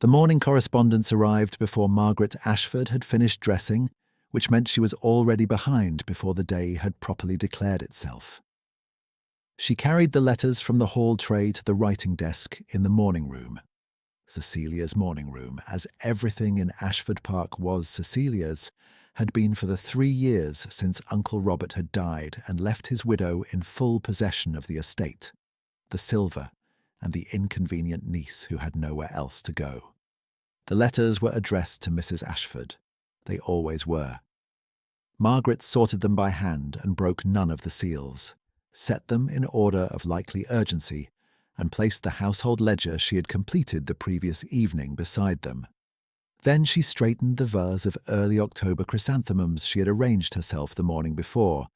The morning correspondence arrived before Margaret Ashford had finished dressing, which meant she was already behind before the day had properly declared itself. She carried the letters from the hall tray to the writing desk in the morning room. Cecilia's morning room, as everything in Ashford Park was Cecilia's, had been for the 3 years since Uncle Robert had died and left his widow in full possession of the estate, the silver, and the inconvenient niece who had nowhere else to go. The letters were addressed to Mrs. Ashford. They always were. Margaret sorted them by hand and broke none of the seals, set them in order of likely urgency, and placed the household ledger she had completed the previous evening beside them. Then she straightened the vase of early October chrysanthemums she had arranged herself the morning before,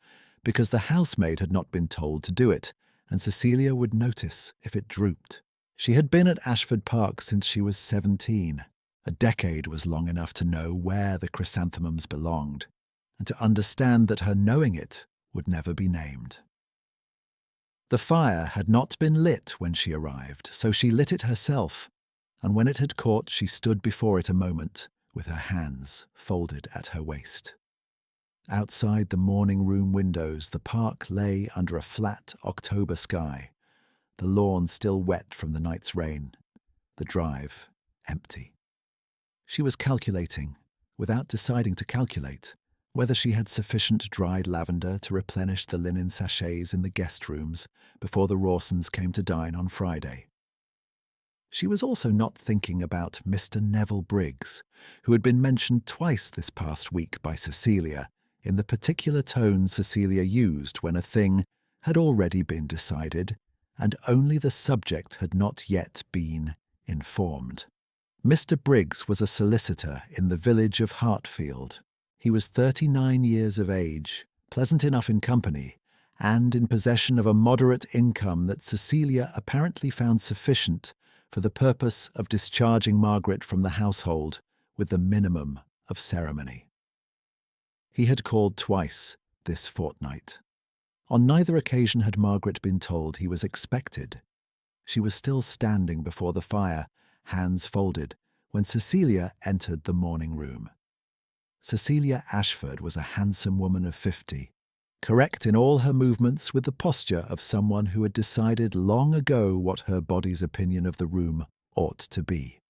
because the housemaid had not been told to do it, and Cecilia would notice if it drooped. She had been at Ashford Park since she was 17. A decade was long enough to know where the chrysanthemums belonged, and to understand that her knowing it would never be named. The fire had not been lit when she arrived, so she lit it herself, and when it had caught, she stood before it a moment, with her hands folded at her waist. Outside the morning room windows, the park lay under a flat October sky, the lawn still wet from the night's rain, the drive empty. She was calculating, without deciding to calculate, whether she had sufficient dried lavender to replenish the linen sachets in the guest rooms before the Rawsons came to dine on Friday. She was also not thinking about Mr. Neville Briggs, who had been mentioned twice this past week by Cecilia in the particular tone Cecilia used when a thing had already been decided and only the subject had not yet been informed. Mr. Briggs was a solicitor in the village of Hartfield. He was 39 years of age, pleasant enough in company, and in possession of a moderate income that Cecilia apparently found sufficient for the purpose of discharging Margaret from the household with the minimum of ceremony. He had called twice this fortnight. On neither occasion had Margaret been told he was expected. She was still standing before the fire, hands folded, when Cecilia entered the morning room. Cecilia Ashford was a handsome woman of 50, correct in all her movements with the posture of someone who had decided long ago what her body's opinion of the room ought to be.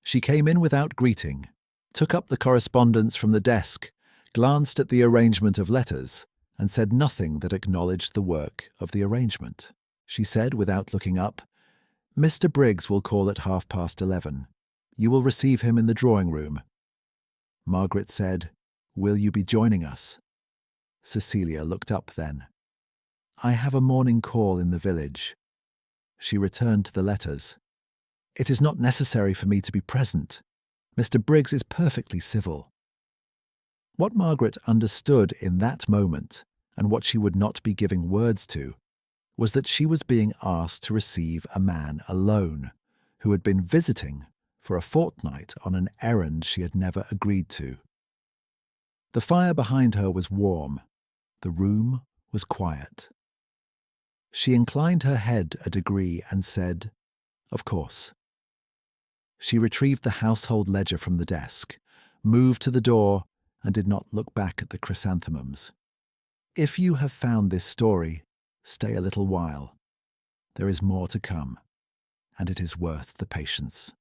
She came in without greeting, took up the correspondence from the desk, glanced at the arrangement of letters, and said nothing that acknowledged the work of the arrangement. She said, without looking up, "Mr. Briggs will call at 11:30. You will receive him in the drawing-room." Margaret said, "Will you be joining us?" Cecilia looked up then. "I have a morning call in the village." She returned to the letters. "It is not necessary for me to be present. Mr. Briggs is perfectly civil." What Margaret understood in that moment, and what she would not be giving words to, was that she was being asked to receive a man alone, who had been visiting for a fortnight on an errand she had never agreed to. The fire behind her was warm. The room was quiet. She inclined her head a degree and said, "Of course." She retrieved the household ledger from the desk, moved to the door, and did not look back at the chrysanthemums. If you have found this story, stay a little while. There is more to come, and it is worth the patience.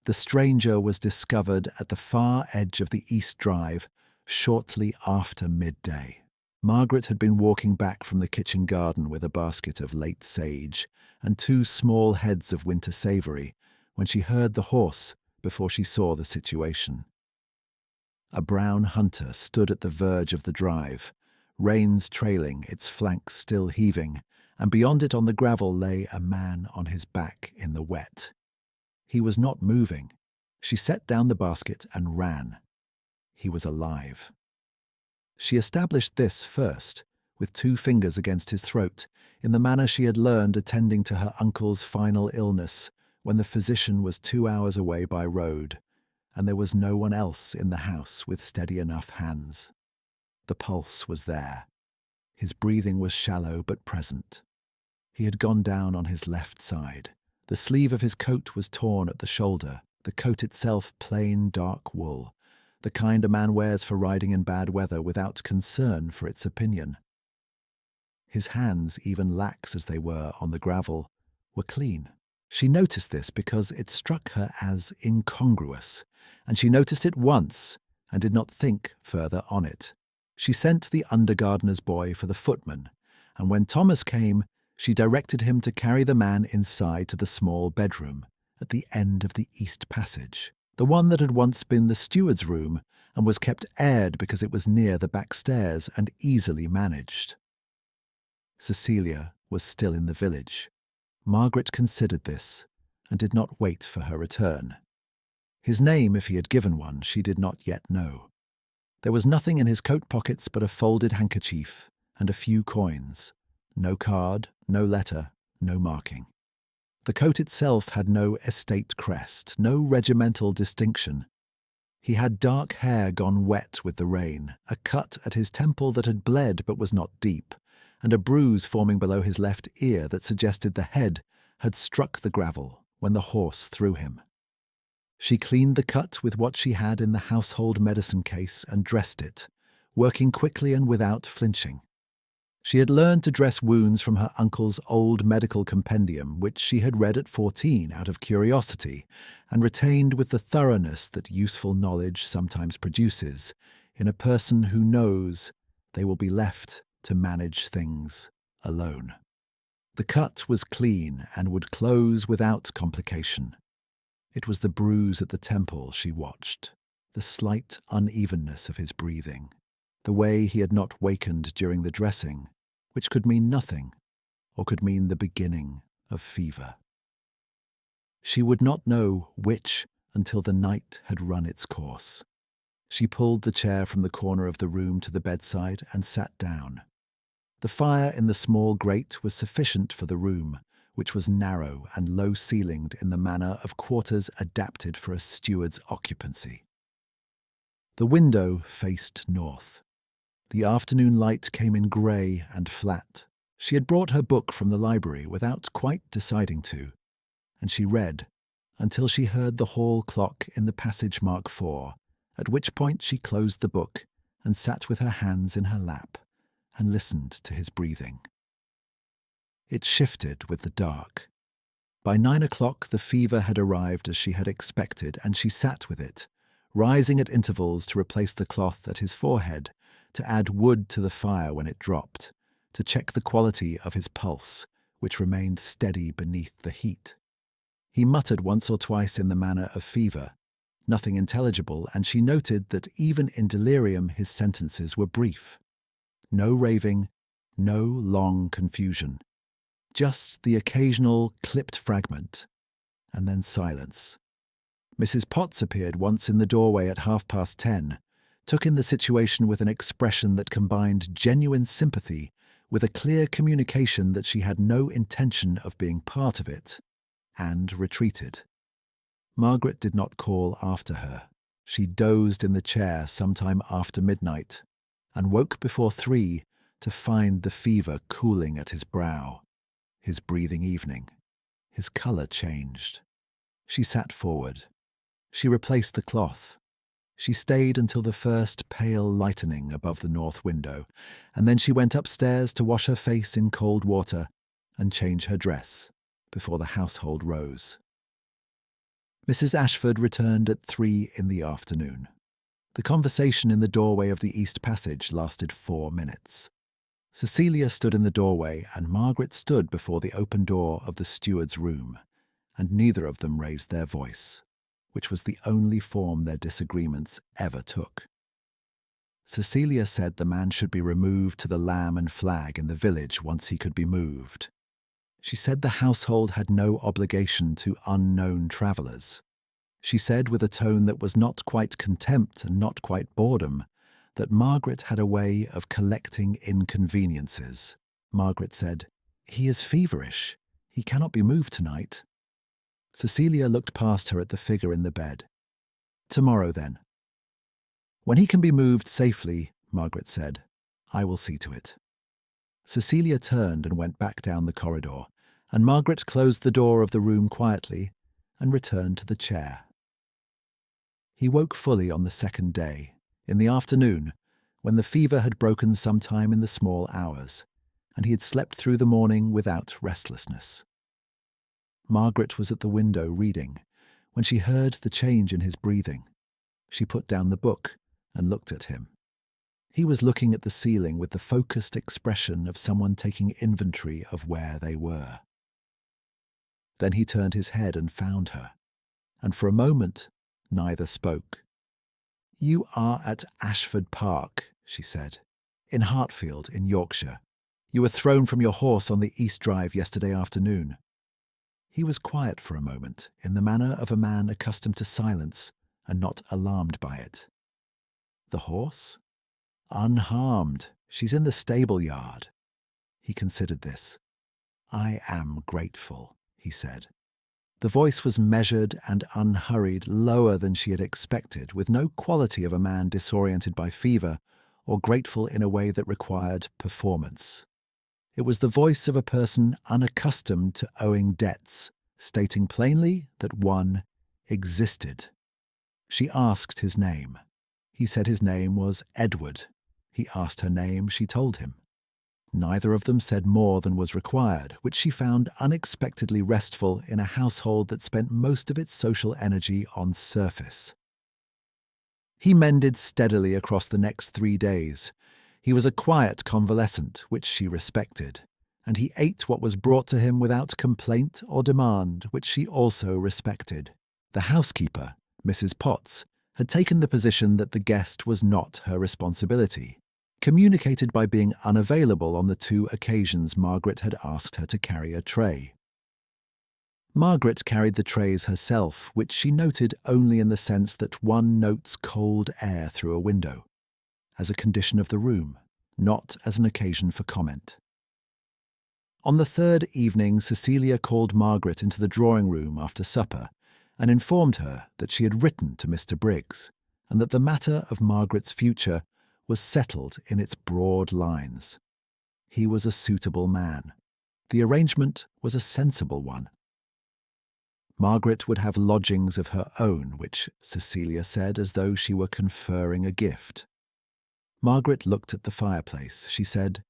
The stranger was discovered at the far edge of the East Drive shortly after midday. Margaret had been walking back from the kitchen garden with a basket of late sage and 2 small heads of winter savoury when she heard the horse before she saw the situation. A brown hunter stood at the verge of the drive, reins trailing, its flanks still heaving, and beyond it on the gravel lay a man on his back in the wet. He was not moving. She set down the basket and ran. He was alive. She established this first, with 2 fingers against his throat, in the manner she had learned attending to her uncle's final illness, when the physician was 2 hours away by road, and there was no one else in the house with steady enough hands. The pulse was there. His breathing was shallow but present. He had gone down on his left side, The sleeve of his coat was torn at the shoulder, the coat itself plain dark wool, the kind a man wears for riding in bad weather without concern for its opinion. His hands, even lax as they were on the gravel, were clean. She noticed this because it struck her as incongruous, and she noticed it once and did not think further on it. She sent the undergardener's boy for the footman, and when Thomas came, she directed him to carry the man inside to the small bedroom at the end of the east passage, the one that had once been the steward's room and was kept aired because it was near the back stairs and easily managed. Cecilia was still in the village. Margaret considered this and did not wait for her return. His name, if he had given one, she did not yet know. There was nothing in his coat pockets but a folded handkerchief and a few coins. No card, no letter, no marking. The coat itself had no estate crest, no regimental distinction. He had dark hair gone wet with the rain, a cut at his temple that had bled but was not deep, and a bruise forming below his left ear that suggested the head had struck the gravel when the horse threw him. She cleaned the cut with what she had in the household medicine case and dressed it, working quickly and without flinching. She had learned to dress wounds from her uncle's old medical compendium, which she had read at 14 out of curiosity, and retained with the thoroughness that useful knowledge sometimes produces in a person who knows they will be left to manage things alone. The cut was clean and would close without complication. It was the bruise at the temple she watched, the slight unevenness of his breathing, the way he had not wakened during the dressing, which could mean nothing, or could mean the beginning of fever. She would not know which until the night had run its course. She pulled the chair from the corner of the room to the bedside and sat down. The fire in the small grate was sufficient for the room, which was narrow and low-ceilinged in the manner of quarters adapted for a steward's occupancy. The window faced north. The afternoon light came in grey and flat. She had brought her book from the library without quite deciding to, and she read until she heard the hall clock in the passage mark 4, at which point she closed the book and sat with her hands in her lap and listened to his breathing. It shifted with the dark. By 9 o'clock the fever had arrived as she had expected, and she sat with it, rising at intervals to replace the cloth at his forehead, to add wood to the fire when it dropped, to check the quality of his pulse, which remained steady beneath the heat. He muttered once or twice in the manner of fever, nothing intelligible, and she noted that even in delirium his sentences were brief. No raving, no long confusion. Just the occasional clipped fragment, and then silence. Mrs. Potts appeared once in the doorway at 10:30, took in the situation with an expression that combined genuine sympathy with a clear communication that she had no intention of being part of it, and retreated. Margaret did not call after her. She dozed in the chair sometime after midnight, and woke before 3 to find the fever cooling at his brow, his breathing evening. His colour changed. She sat forward. She replaced the cloth. She stayed until the first pale lightening above the north window, and then she went upstairs to wash her face in cold water and change her dress before the household rose. Mrs. Ashford returned at 3 in the afternoon. The conversation in the doorway of the east passage lasted 4 minutes. Cecilia stood in the doorway and Margaret stood before the open door of the steward's room, and neither of them raised their voice, which was the only form their disagreements ever took. Cecilia said the man should be removed to the Lamb and Flag in the village once he could be moved. She said the household had no obligation to unknown travellers. She said with a tone that was not quite contempt and not quite boredom, that Margaret had a way of collecting inconveniences. Margaret said, "He is feverish. He cannot be moved tonight." Cecilia looked past her at the figure in the bed. "Tomorrow, then." "When he can be moved safely," Margaret said, "I will see to it." Cecilia turned and went back down the corridor, and Margaret closed the door of the room quietly and returned to the chair. He woke fully on the second day, in the afternoon, when the fever had broken sometime in the small hours, and he had slept through the morning without restlessness. Margaret was at the window reading, when she heard the change in his breathing. She put down the book and looked at him. He was looking at the ceiling with the focused expression of someone taking inventory of where they were. Then he turned his head and found her, and for a moment neither spoke. "You are at Ashford Park," she said, "in Hartfield, in Yorkshire. You were thrown from your horse on the East Drive yesterday afternoon." He was quiet for a moment, in the manner of a man accustomed to silence and not alarmed by it. "The horse? Unharmed. She's in the stable yard." He considered this. "I am grateful," he said. The voice was measured and unhurried, lower than she had expected, with no quality of a man disoriented by fever or grateful in a way that required performance. It was the voice of a person unaccustomed to owing debts, stating plainly that one existed. She asked his name. He said his name was Edward. He asked her name, she told him. Neither of them said more than was required, which she found unexpectedly restful in a household that spent most of its social energy on surface. He mended steadily across the next 3 days. He was a quiet convalescent, which she respected, and he ate what was brought to him without complaint or demand, which she also respected. The housekeeper, Mrs. Potts, had taken the position that the guest was not her responsibility, communicated by being unavailable on the 2 occasions Margaret had asked her to carry a tray. Margaret carried the trays herself, which she noted only in the sense that one notes cold air through a window, as a condition of the room, not as an occasion for comment. On the 3rd evening, Cecilia called Margaret into the drawing-room after supper and informed her that she had written to Mr. Briggs, and that the matter of Margaret's future was settled in its broad lines. He was a suitable man. The arrangement was a sensible one. Margaret would have lodgings of her own, which Cecilia said as though she were conferring a gift. Margaret looked at the fireplace. She said,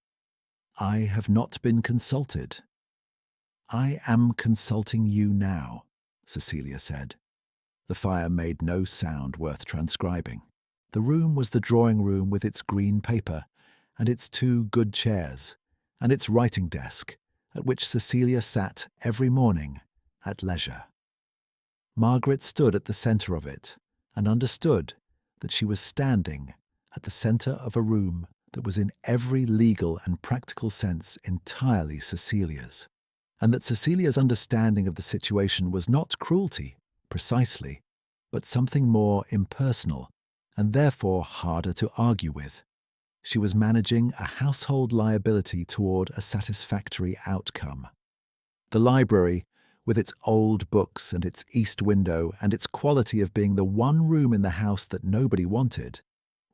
"I have not been consulted." "I am consulting you now," Cecilia said. The fire made no sound worth transcribing. The room was the drawing-room with its green paper, and its 2 good chairs, and its writing desk, at which Cecilia sat every morning at leisure. Margaret stood at the centre of it, and understood that she was standing at the centre of a room that was in every legal and practical sense entirely Cecilia's, and that Cecilia's understanding of the situation was not cruelty, precisely, but something more impersonal, and therefore harder to argue with. She was managing a household liability toward a satisfactory outcome. The library, with its old books and its east window and its quality of being the one room in the house that nobody wanted,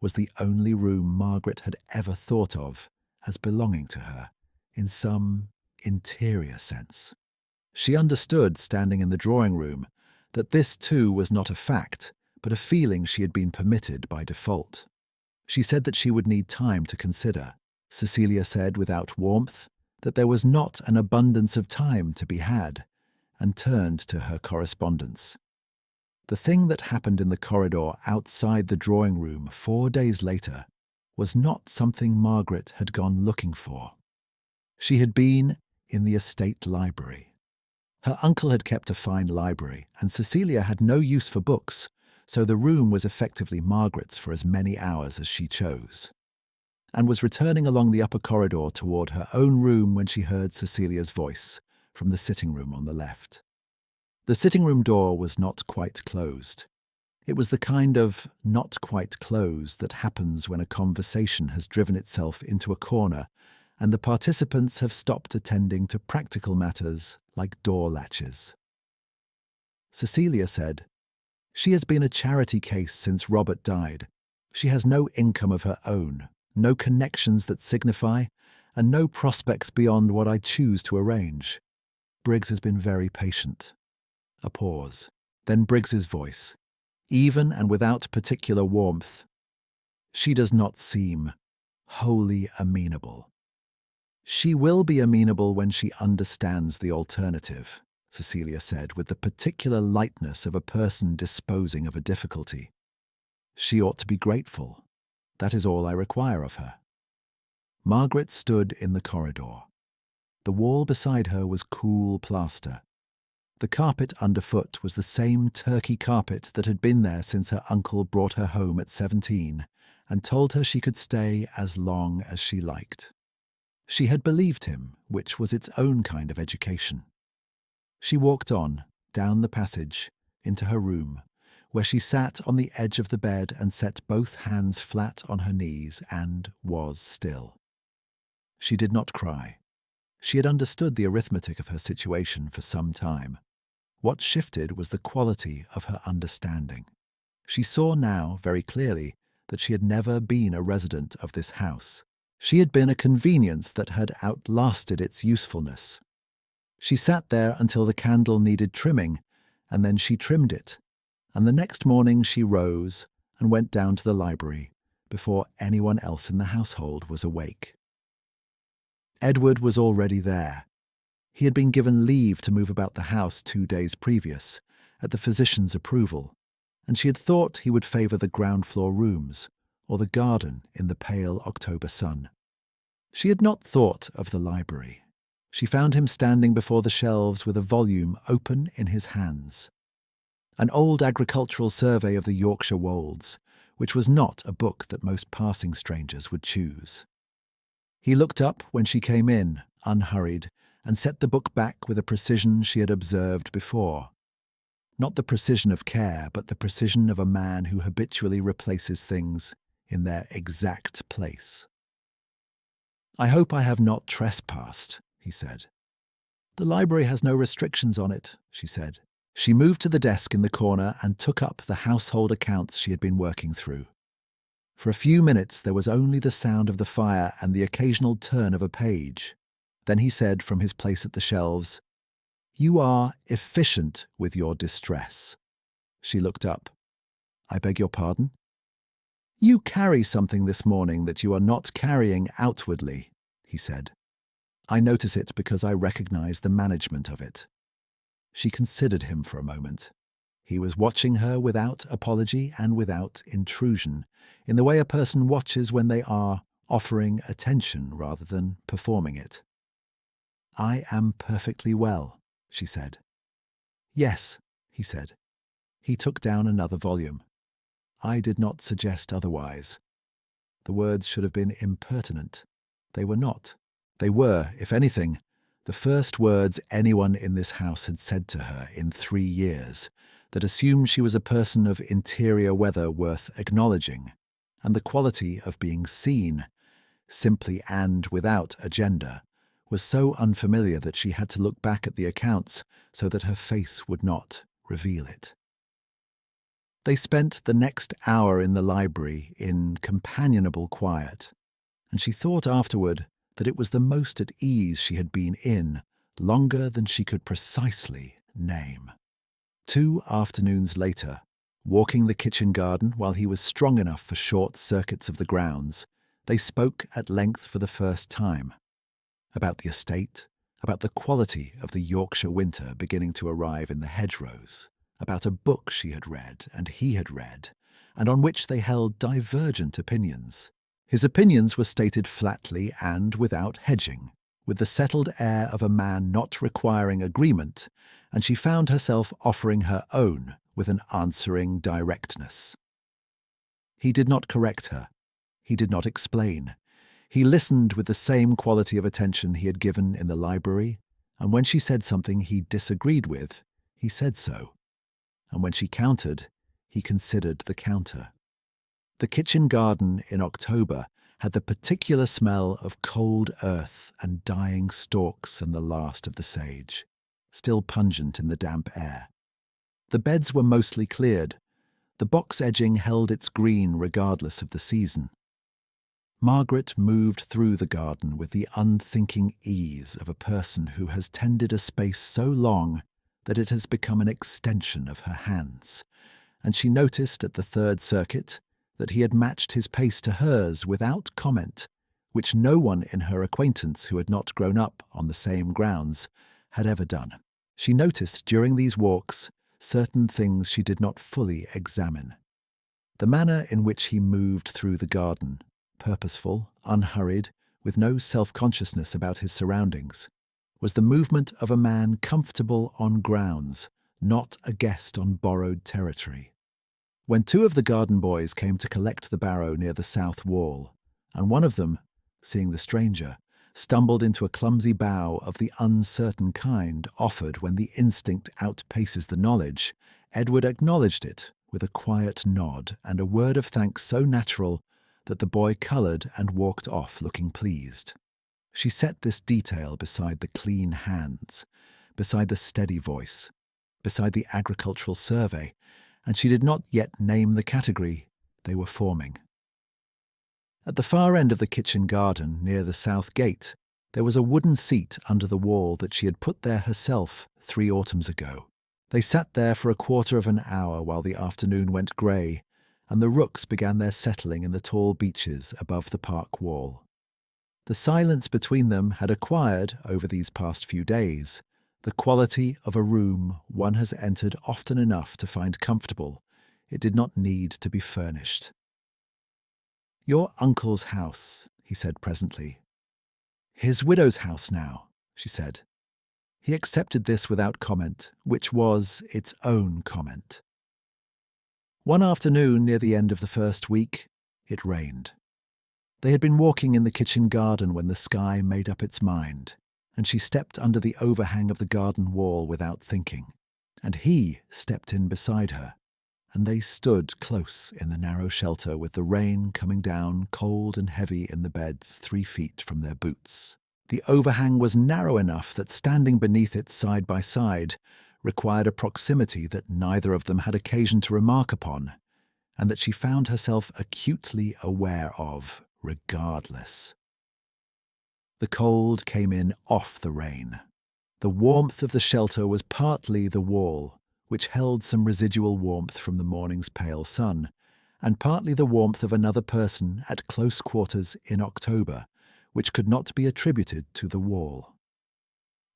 was the only room Margaret had ever thought of as belonging to her, in some interior sense. She understood, standing in the drawing-room, that this too was not a fact, but a feeling she had been permitted by default. She said that she would need time to consider. Cecilia said without warmth that there was not an abundance of time to be had, and turned to her correspondence. The thing that happened in the corridor outside the drawing-room 4 days later was not something Margaret had gone looking for. She had been in the estate library. Her uncle had kept a fine library, and Cecilia had no use for books, so the room was effectively Margaret's for as many hours as she chose, and was returning along the upper corridor toward her own room when she heard Cecilia's voice from the sitting-room on the left. The sitting-room door was not quite closed. It was the kind of not quite closed that happens when a conversation has driven itself into a corner and the participants have stopped attending to practical matters like door latches. Cecilia said, "She has been a charity case since Robert died. She has no income of her own, no connections that signify, and no prospects beyond what I choose to arrange. Briggs has been very patient. A pause. Then Briggs's voice, even and without particular warmth. She does not seem wholly amenable. She will be amenable when she understands the alternative, Cecilia said with the particular lightness of a person disposing of a difficulty. She ought to be grateful. That is all I require of her. Margaret stood in the corridor. The wall beside her was cool plaster. The carpet underfoot was the same Turkey carpet that had been there since her uncle brought her home at 17 and told her she could stay as long as she liked. She had believed him, which was its own kind of education. She walked on, down the passage, into her room, where she sat on the edge of the bed and set both hands flat on her knees and was still. She did not cry. She had understood the arithmetic of her situation for some time. What shifted was the quality of her understanding. She saw now, very clearly, that she had never been a resident of this house. She had been a convenience that had outlasted its usefulness. She sat there until the candle needed trimming, and then she trimmed it, and the next morning she rose and went down to the library before anyone else in the household was awake. Edward was already there. He had been given leave to move about the house 2 days previous, at the physician's approval, and she had thought he would favour the ground-floor rooms or the garden in the pale October sun. She had not thought of the library. She found him standing before the shelves with a volume open in his hands. An old agricultural survey of the Yorkshire wolds, which was not a book that most passing strangers would choose. He looked up when she came in, unhurried, and set the book back with a precision she had observed before. Not the precision of care, but the precision of a man who habitually replaces things in their exact place. "I hope I have not trespassed," he said. "The library has no restrictions on it," she said. She moved to the desk in the corner and took up the household accounts she had been working through. For a few minutes there was only the sound of the fire and the occasional turn of a page. Then he said from his place at the shelves, "You are efficient with your distress." She looked up. "I beg your pardon?" "You carry something this morning that you are not carrying outwardly," he said. "I notice it because I recognize the management of it." She considered him for a moment. He was watching her without apology and without intrusion, in the way a person watches when they are offering attention rather than performing it. "I am perfectly well," she said. "Yes," he said. He took down another volume. "I did not suggest otherwise." The words should have been impertinent. They were not. They were, if anything, the first words anyone in this house had said to her in 3 years, that assumed she was a person of interior weather worth acknowledging, and the quality of being seen, simply and without agenda, was so unfamiliar that she had to look back at the accounts so that her face would not reveal it. They spent the next hour in the library in companionable quiet, and she thought afterward that it was the most at ease she had been in longer than she could precisely name. 2 afternoons later, walking the kitchen garden while he was strong enough for short circuits of the grounds, they spoke at length for the first time. About the estate, about the quality of the Yorkshire winter beginning to arrive in the hedgerows, about a book she had read and he had read, and on which they held divergent opinions. His opinions were stated flatly and without hedging, with the settled air of a man not requiring agreement, and she found herself offering her own with an answering directness. He did not correct her. He did not explain. He listened with the same quality of attention he had given in the library, and when she said something he disagreed with, he said so. And when she countered, he considered the counter. The kitchen garden in October had the particular smell of cold earth and dying stalks and the last of the sage, still pungent in the damp air. The beds were mostly cleared. The box edging held its green regardless of the season. Margaret moved through the garden with the unthinking ease of a person who has tended a space so long that it has become an extension of her hands, and she noticed at the third circuit that he had matched his pace to hers without comment, which no one in her acquaintance who had not grown up on the same grounds had ever done. She noticed during these walks certain things she did not fully examine. The manner in which he moved through the garden, purposeful, unhurried, with no self-consciousness about his surroundings, was the movement of a man comfortable on grounds, not a guest on borrowed territory. When two of the garden boys came to collect the barrow near the south wall, and one of them, seeing the stranger, stumbled into a clumsy bow of the uncertain kind offered when the instinct outpaces the knowledge, Edward acknowledged it with a quiet nod and a word of thanks so natural that the boy coloured and walked off looking pleased. She set this detail beside the clean hands, beside the steady voice, beside the agricultural survey, and she did not yet name the category they were forming. At the far end of the kitchen garden, near the south gate, there was a wooden seat under the wall that she had put there herself 3 autumns ago. They sat there for a quarter of an hour while the afternoon went grey, and the rooks began their settling in the tall beeches above the park wall. The silence between them had acquired, over these past few days, the quality of a room one has entered often enough to find comfortable. It did not need to be furnished. "Your uncle's house," he said presently. "His widow's house now," she said. He accepted this without comment, which was its own comment. One afternoon near the end of the first week, it rained. They had been walking in the kitchen garden when the sky made up its mind, and she stepped under the overhang of the garden wall without thinking, and he stepped in beside her, and they stood close in the narrow shelter with the rain coming down cold and heavy in the beds 3 feet from their boots. The overhang was narrow enough that standing beneath it side by side required a proximity that neither of them had occasion to remark upon, and that she found herself acutely aware of, regardless. The cold came in off the rain. The warmth of the shelter was partly the wall, which held some residual warmth from the morning's pale sun, and partly the warmth of another person at close quarters in October, which could not be attributed to the wall.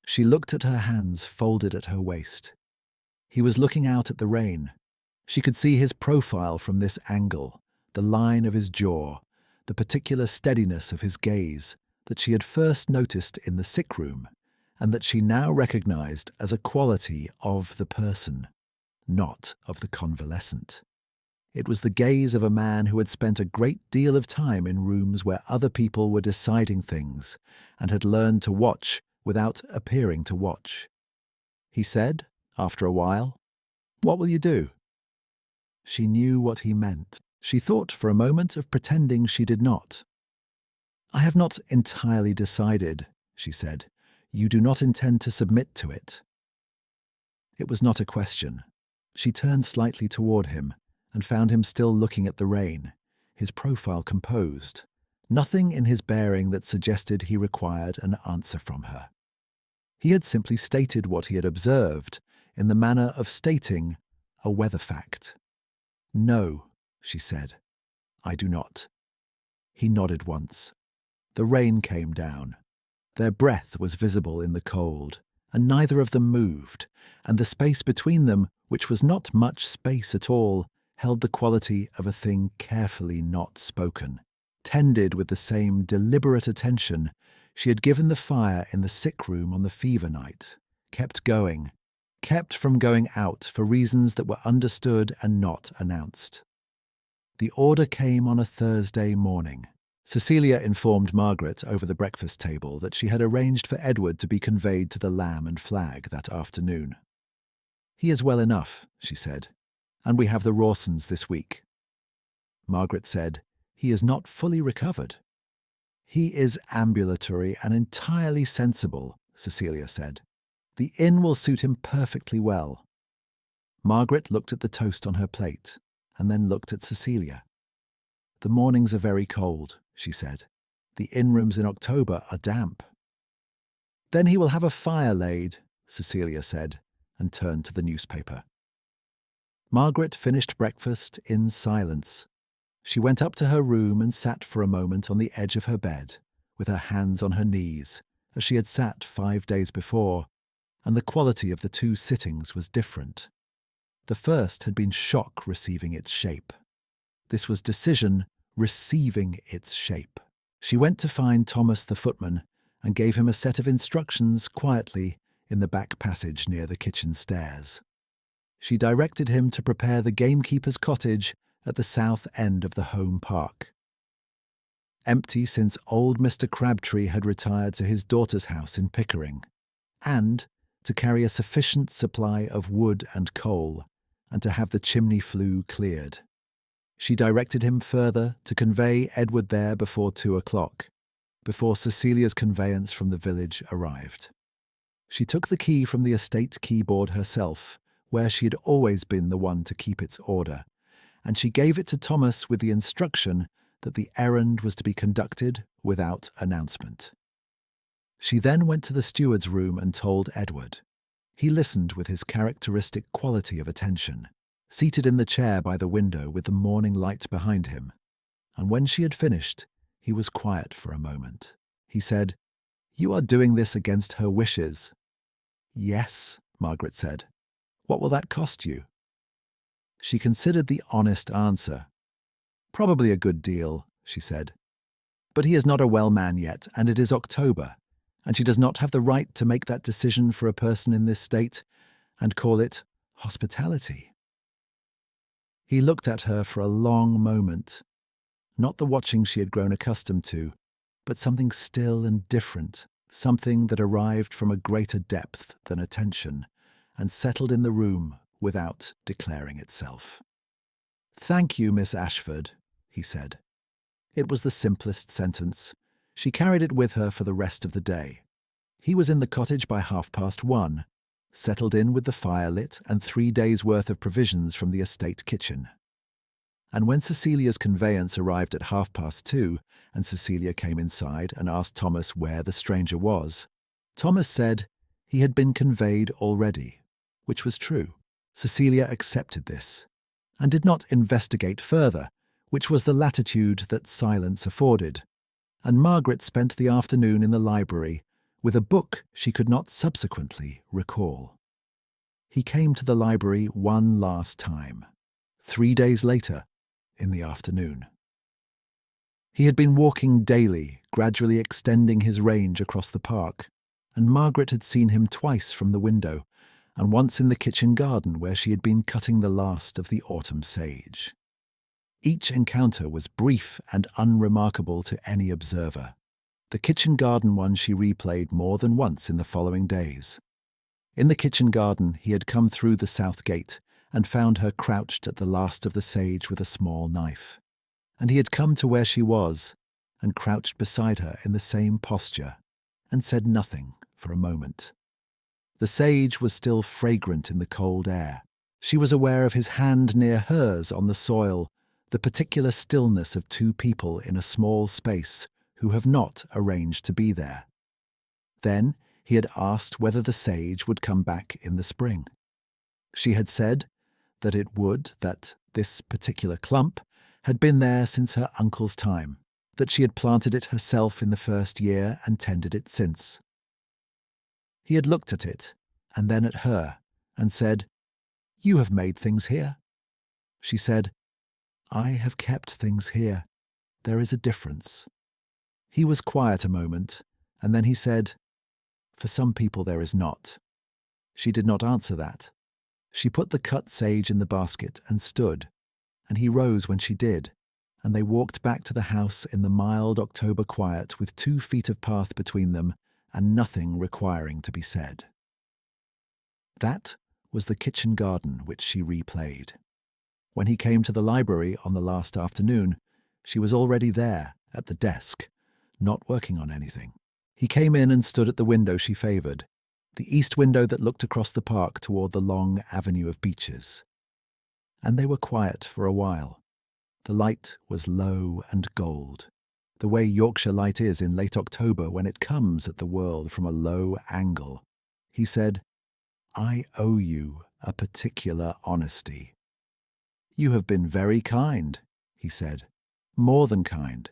She looked at her hands folded at her waist. He was looking out at the rain. She could see his profile from this angle, the line of his jaw, the particular steadiness of his gaze that she had first noticed in the sick room, and that she now recognized as a quality of the person, not of the convalescent. It was the gaze of a man who had spent a great deal of time in rooms where other people were deciding things and had learned to watch without appearing to watch. He said, after a while, "What will you do?" She knew what he meant. She thought for a moment of pretending she did not. "I have not entirely decided," she said. "You do not intend to submit to it?" It was not a question. She turned slightly toward him and found him still looking at the rain, his profile composed, nothing in his bearing that suggested he required an answer from her. He had simply stated what he had observed in the manner of stating a weather fact. "No," she said, "I do not." He nodded once. The rain came down. Their breath was visible in the cold, and neither of them moved, and the space between them, which was not much space at all, held the quality of a thing carefully not spoken, tended with the same deliberate attention she had given the fire in the sick room on the fever night, kept going, kept from going out for reasons that were understood and not announced. The order came on a Thursday morning. Cecilia informed Margaret over the breakfast table that she had arranged for Edward to be conveyed to the Lamb and Flag that afternoon. "He is well enough," she said, "and we have the Rawsons this week." Margaret said, "He is not fully recovered." "He is ambulatory and entirely sensible," Cecilia said. "The inn will suit him perfectly well." Margaret looked at the toast on her plate and then looked at Cecilia. "The mornings are very cold," she said. "The inn-rooms in October are damp." "Then he will have a fire laid," Cecilia said, and turned to the newspaper. Margaret finished breakfast in silence. She went up to her room and sat for a moment on the edge of her bed, with her hands on her knees, as she had sat 5 days before, and the quality of the two sittings was different. The first had been shock receiving its shape. This was decision receiving its shape. She went to find Thomas the footman and gave him a set of instructions quietly in the back passage near the kitchen stairs. She directed him to prepare the gamekeeper's cottage at the south end of the home park, empty since old Mr. Crabtree had retired to his daughter's house in Pickering, and to carry a sufficient supply of wood and coal, and to have the chimney flue cleared. She directed him further to convey Edward there before 2 o'clock, before Cecilia's conveyance from the village arrived. She took the key from the estate keyboard herself, where she had always been the one to keep its order, and she gave it to Thomas with the instruction that the errand was to be conducted without announcement. She then went to the steward's room and told Edward. He listened with his characteristic quality of attention, seated in the chair by the window with the morning light behind him, and when she had finished, he was quiet for a moment. He said, "You are doing this against her wishes." "Yes," Margaret said. "What will that cost you?" She considered the honest answer. "Probably a good deal," she said. "But he is not a well man yet, and it is October, and she does not have the right to make that decision for a person in this state and call it hospitality." He looked at her for a long moment, not the watching she had grown accustomed to, but something still and different, something that arrived from a greater depth than attention, and settled in the room without declaring itself. "Thank you, Miss Ashford," he said. It was the simplest sentence. She carried it with her for the rest of the day. He was in the cottage by 1:30, settled in with the fire lit and 3 days' worth of provisions from the estate kitchen. And when Cecilia's conveyance arrived at 2:30, and Cecilia came inside and asked Thomas where the stranger was, Thomas said he had been conveyed already, which was true. Cecilia accepted this, and did not investigate further, which was the latitude that silence afforded, and Margaret spent the afternoon in the library with a book she could not subsequently recall. He came to the library one last time, 3 days later, in the afternoon. He had been walking daily, gradually extending his range across the park, and Margaret had seen him twice from the window, and once in the kitchen garden where she had been cutting the last of the autumn sage. Each encounter was brief and unremarkable to any observer. The kitchen garden one she replayed more than once in the following days. In the kitchen garden he had come through the south gate and found her crouched at the last of the sage with a small knife. And he had come to where she was, and crouched beside her in the same posture, and said nothing for a moment. The sage was still fragrant in the cold air. She was aware of his hand near hers on the soil, the particular stillness of two people in a small space who have not arranged to be there. Then he had asked whether the sage would come back in the spring. She had said that it would, that this particular clump had been there since her uncle's time, that she had planted it herself in the first year and tended it since. He had looked at it, and then at her, and said, "You have made things here." She said, "I have kept things here. There is a difference." He was quiet a moment, and then he said, "For some people there is not." She did not answer that. She put the cut sage in the basket and stood, and he rose when she did, and they walked back to the house in the mild October quiet with 2 feet of path between them and nothing requiring to be said. That was the kitchen garden which she replayed. When he came to the library on the last afternoon, she was already there, at the desk, not working on anything. He came in and stood at the window she favoured, the east window that looked across the park toward the long avenue of beeches. And they were quiet for a while. The light was low and gold. the way Yorkshire light is in late October when it comes at the world from a low angle. He said, "I owe you a particular honesty." "You have been very kind," he said, "more than kind.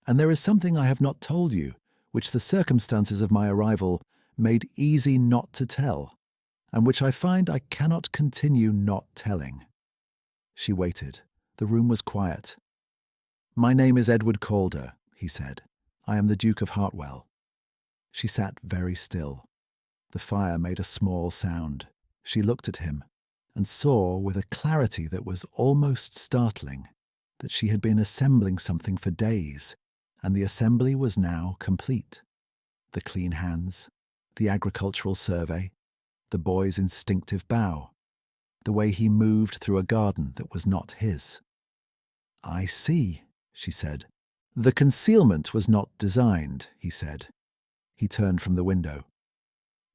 And there is something I have not told you, which the circumstances of my arrival made easy not to tell, and which I find I cannot continue not telling." She waited. The room was quiet. "My name is Edward Calder," he said. "I am the Duke of Hartwell." She sat very still. The fire made a small sound. She looked at him and saw with a clarity that was almost startling that she had been assembling something for days, and the assembly was now complete. The clean hands, the agricultural survey, the boy's instinctive bow, the way he moved through a garden that was not his. "I see," she said. "The concealment was not designed," he said. He turned from the window.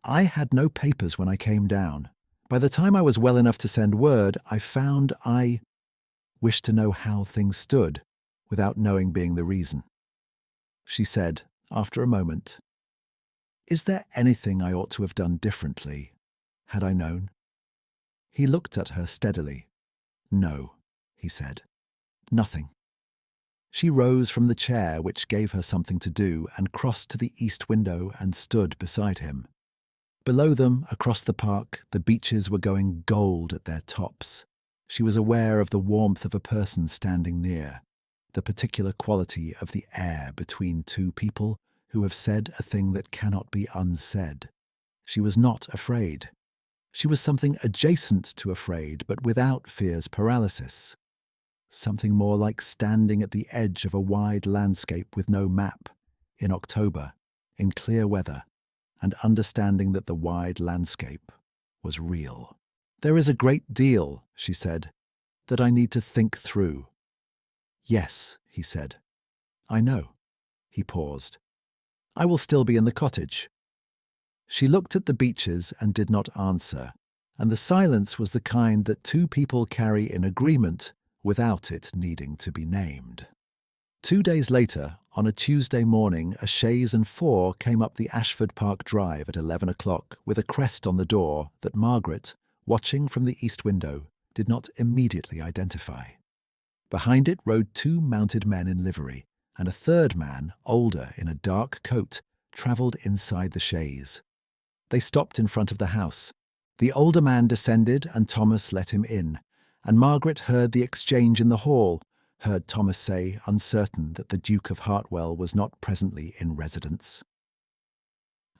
"I had no papers when I came down. By the time I was well enough to send word, I found I wished to know how things stood, without knowing being the reason." She said, after a moment, "Is there anything I ought to have done differently, had I known?" He looked at her steadily. "No," he said. "Nothing." She rose from the chair which gave her something to do and crossed to the east window and stood beside him. Below them, across the park, the beeches were going gold at their tops. She was aware of the warmth of a person standing near, the particular quality of the air between two people who have said a thing that cannot be unsaid. She was not afraid. She was something adjacent to afraid, but without fear's paralysis. Something more like standing at the edge of a wide landscape with no map, in October, in clear weather, and understanding that the wide landscape was real. "There is a great deal," she said, "that I need to think through." "Yes," he said. "I know." He paused. "I will still be in the cottage." She looked at the beeches and did not answer, and the silence was the kind that two people carry in agreement without it needing to be named. 2 days later, on a Tuesday morning, a chaise and four came up the Ashford Park Drive at 11 o'clock with a crest on the door that Margaret, watching from the east window, did not immediately identify. Behind it rode 2 mounted men in livery, and a third man, older, in a dark coat, travelled inside the chaise. They stopped in front of the house. The older man descended and Thomas let him in, and Margaret heard the exchange in the hall, heard Thomas say, uncertain that the Duke of Hartwell was not presently in residence,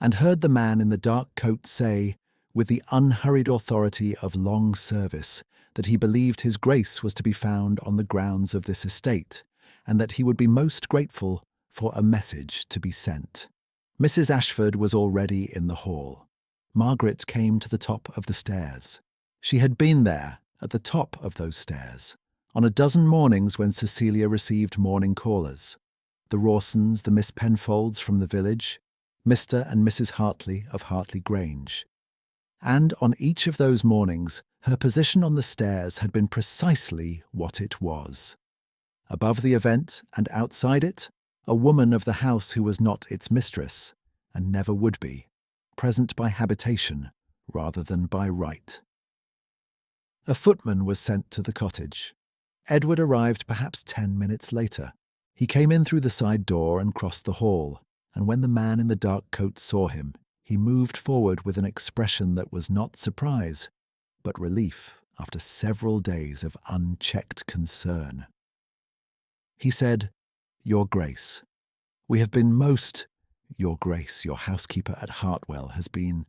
and heard the man in the dark coat say, with the unhurried authority of long service, that he believed his Grace was to be found on the grounds of this estate, and that he would be most grateful for a message to be sent. Mrs. Ashford was already in the hall. Margaret came to the top of the stairs. She had been there, at the top of those stairs, on a dozen mornings when Cecilia received morning callers. The Rawsons, the Miss Penfolds from the village, Mr. and Mrs. Hartley of Hartley Grange. And on each of those mornings, her position on the stairs had been precisely what it was. Above the event and outside it, a woman of the house who was not its mistress, and never would be, present by habitation rather than by right. A footman was sent to the cottage. Edward arrived perhaps 10 minutes later. He came in through the side door and crossed the hall, and when the man in the dark coat saw him, he moved forward with an expression that was not surprise, but relief after several days of unchecked concern. He said, "Your Grace, we have been most— Your Grace, your housekeeper at Hartwell has been—"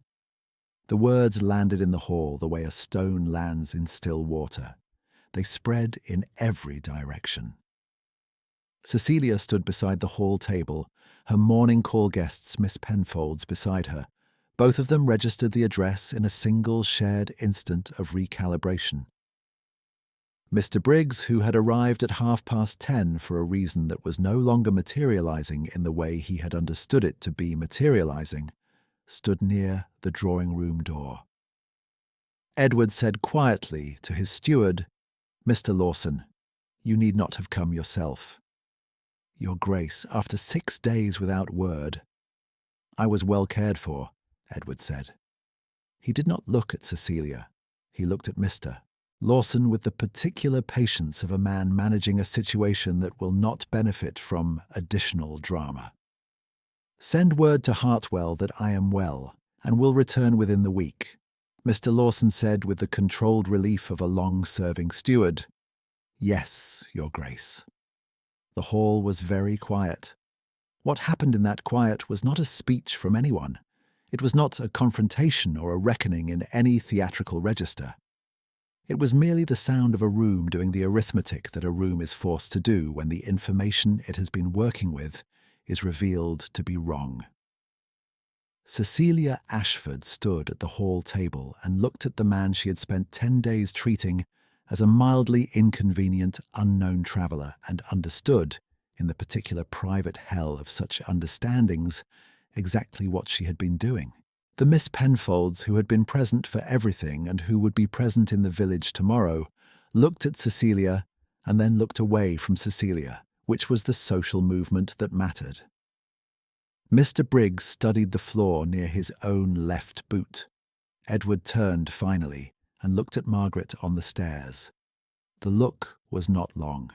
The words landed in the hall the way a stone lands in still water. They spread in every direction. Cecilia stood beside the hall table, her morning call guests, Miss Penfolds, beside her. Both of them registered the address in a single shared instant of recalibration. Mr. Briggs, who had arrived at 10:30 for a reason that was no longer materializing in the way he had understood it to be materializing, stood near the drawing-room door. Edward said quietly to his steward, "Mr. Lawson, you need not have come yourself." Your Grace, after 6 days without word. I was well cared for, Edward said. He did not look at Cecilia. He looked at Mr. Lawson with the particular patience of a man managing a situation that will not benefit from additional drama. Send word to Hartwell that I am well and will return within the week, Mr. Lawson said with the controlled relief of a long-serving steward. Yes, Your Grace. The hall was very quiet. What happened in that quiet was not a speech from anyone. It was not a confrontation or a reckoning in any theatrical register. It was merely the sound of a room doing the arithmetic that a room is forced to do when the information it has been working with is revealed to be wrong. Cecilia Ashford stood at the hall table and looked at the man she had spent 10 days treating as a mildly inconvenient, unknown traveller, and understood, in the particular private hell of such understandings, exactly what she had been doing. The Miss Penfolds, who had been present for everything and who would be present in the village tomorrow, looked at Cecilia and then looked away from Cecilia, which was the social movement that mattered. Mr. Briggs studied the floor near his own left boot. Edward turned finally and looked at Margaret on the stairs. The look was not long.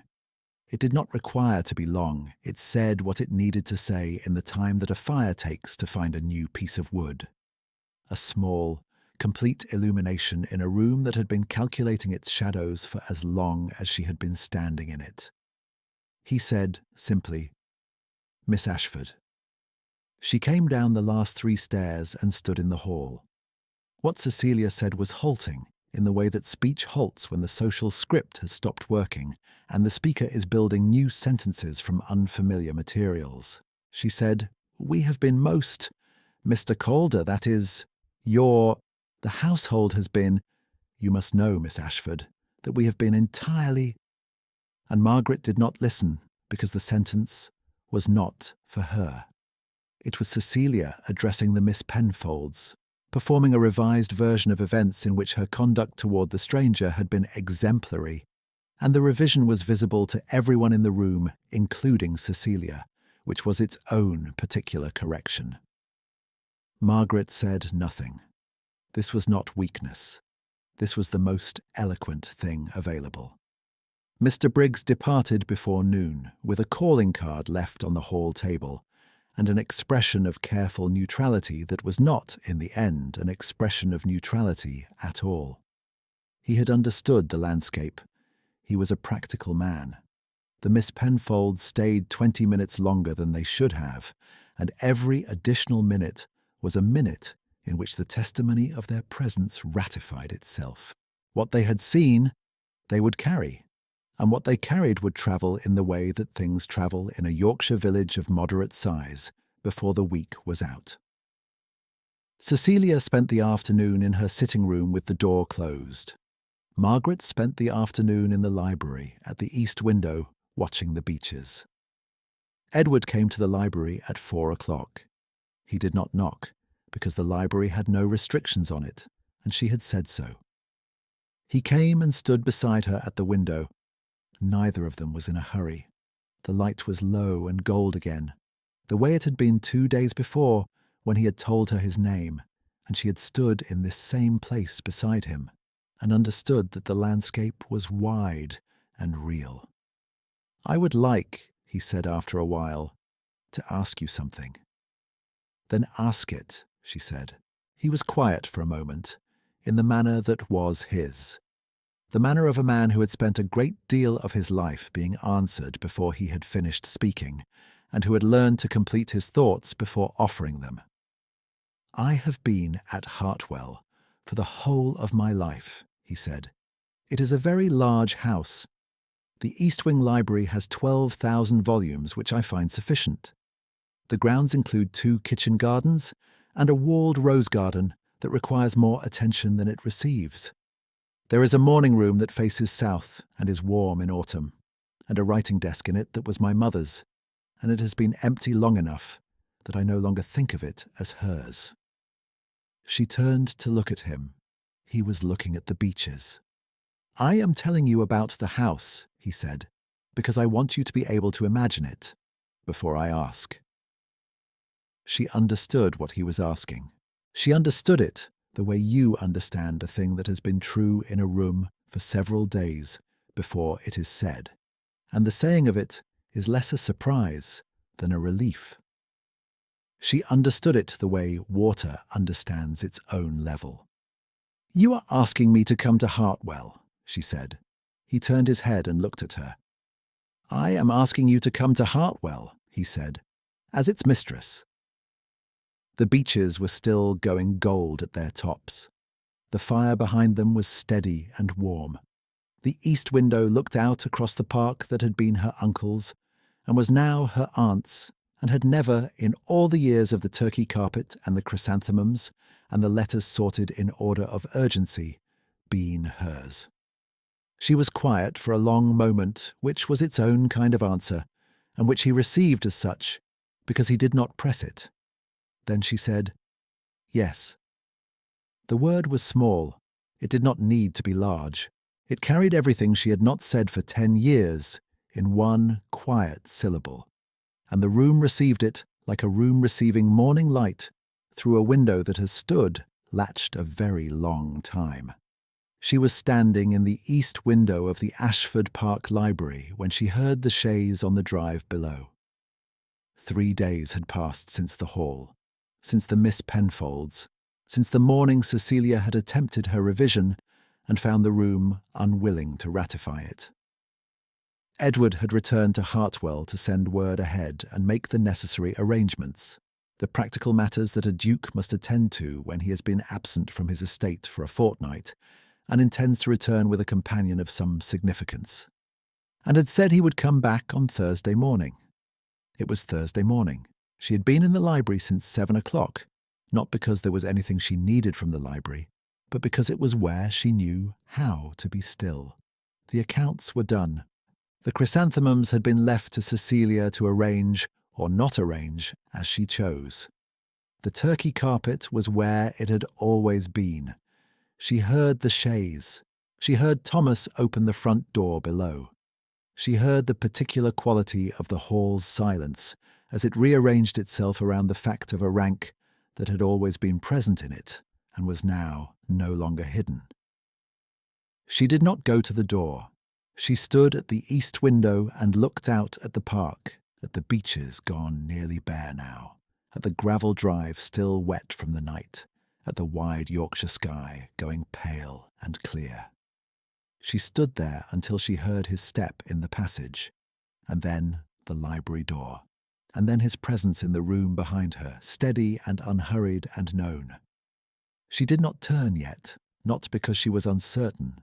It did not require to be long. It said what it needed to say in the time that a fire takes to find a new piece of wood. A small, complete illumination in a room that had been calculating its shadows for as long as she had been standing in it. He said, simply, Miss Ashford. She came down the last 3 stairs and stood in the hall. What Cecilia said was halting, in the way that speech halts when the social script has stopped working and the speaker is building new sentences from unfamiliar materials. She said, We have been most, Mr. Calder, that is, the household has been, you must know, Miss Ashford, that we have been entirely. And Margaret did not listen because the sentence was not for her. It was Cecilia addressing the Miss Penfolds, performing a revised version of events in which her conduct toward the stranger had been exemplary, and the revision was visible to everyone in the room, including Cecilia, which was its own particular correction. Margaret said nothing. This was not weakness. This was the most eloquent thing available. Mr. Briggs departed before noon, with a calling card left on the hall table, and an expression of careful neutrality that was not, in the end, an expression of neutrality at all. He had understood the landscape. He was a practical man. The Miss Penfolds stayed 20 minutes longer than they should have, and every additional minute was a minute in which the testimony of their presence ratified itself. What they had seen, they would carry, and what they carried would travel in the way that things travel in a Yorkshire village of moderate size before the week was out. Cecilia spent the afternoon in her sitting room with the door closed. Margaret spent the afternoon in the library at the east window watching the beeches. Edward came to the library at 4 o'clock. He did not knock because the library had no restrictions on it, and she had said so. He came and stood beside her at the window. Neither of them was in a hurry. The light was low and gold again, the way it had been 2 days before when he had told her his name, and she had stood in this same place beside him and understood that the landscape was wide and real. I would like, he said after a while, to ask you something. Then ask it, she said. He was quiet for a moment, in the manner that was his. The manner of a man who had spent a great deal of his life being answered before he had finished speaking, and who had learned to complete his thoughts before offering them. I have been at Hartwell for the whole of my life, he said. It is a very large house. The East Wing Library has 12,000 volumes, which I find sufficient. The grounds include 2 kitchen gardens and a walled rose garden that requires more attention than it receives. There is a morning room that faces south and is warm in autumn, and a writing desk in it that was my mother's, and it has been empty long enough that I no longer think of it as hers. She turned to look at him. He was looking at the beeches. I am telling you about the house, he said, because I want you to be able to imagine it. before I ask." She understood what he was asking. She understood it the way you understand a thing that has been true in a room for several days before it is said, and the saying of it is less a surprise than a relief. She understood it the way water understands its own level. "You are asking me to come to Hartwell," she said. He turned his head and looked at her. "I am asking you to come to Hartwell," he said, "as its mistress." The beeches were still going gold at their tops. The fire behind them was steady and warm. The east window looked out across the park that had been her uncle's and was now her aunt's, and had never, in all the years of the turkey carpet and the chrysanthemums and the letters sorted in order of urgency, been hers. She was quiet for a long moment, which was its own kind of answer, and which he received as such, because he did not press it. Then she said, "Yes." The word was small. It did not need to be large. It carried everything she had not said for 10 years in one quiet syllable, and the room received it like a room receiving morning light through a window that has stood latched a very long time. She was standing in the east window of the Ashford Park Library when she heard the chaise on the drive below. 3 days had passed since the hall, since the Miss Penfolds, since the morning Cecilia had attempted her revision and found the room unwilling to ratify it. Edward had returned to Hartwell to send word ahead and make the necessary arrangements, the practical matters that a duke must attend to when he has been absent from his estate for a fortnight and intends to return with a companion of some significance, and had said he would come back on Thursday morning. It was Thursday morning. She had been in the library since 7 o'clock, not because there was anything she needed from the library, but because it was where she knew how to be still. The accounts were done. The chrysanthemums had been left to Cecilia to arrange or not arrange as she chose. The turkey carpet was where it had always been. She heard the chaise. She heard Thomas open the front door below. She heard the particular quality of the hall's silence as it rearranged itself around the fact of a rank that had always been present in it and was now no longer hidden. She did not go to the door. She stood at the east window and looked out at the park, at the beeches gone nearly bare now, at the gravel drive still wet from the night, at the wide Yorkshire sky going pale and clear. She stood there until she heard his step in the passage, and then the library door, and then his presence in the room behind her, steady and unhurried and known. She did not turn yet, not because she was uncertain,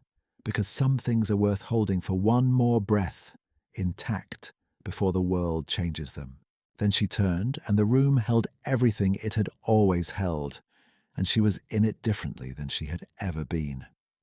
because some things are worth holding for one more breath, intact, before the world changes them. Then she turned, and the room held everything it had always held, and she was in it differently than she had ever been.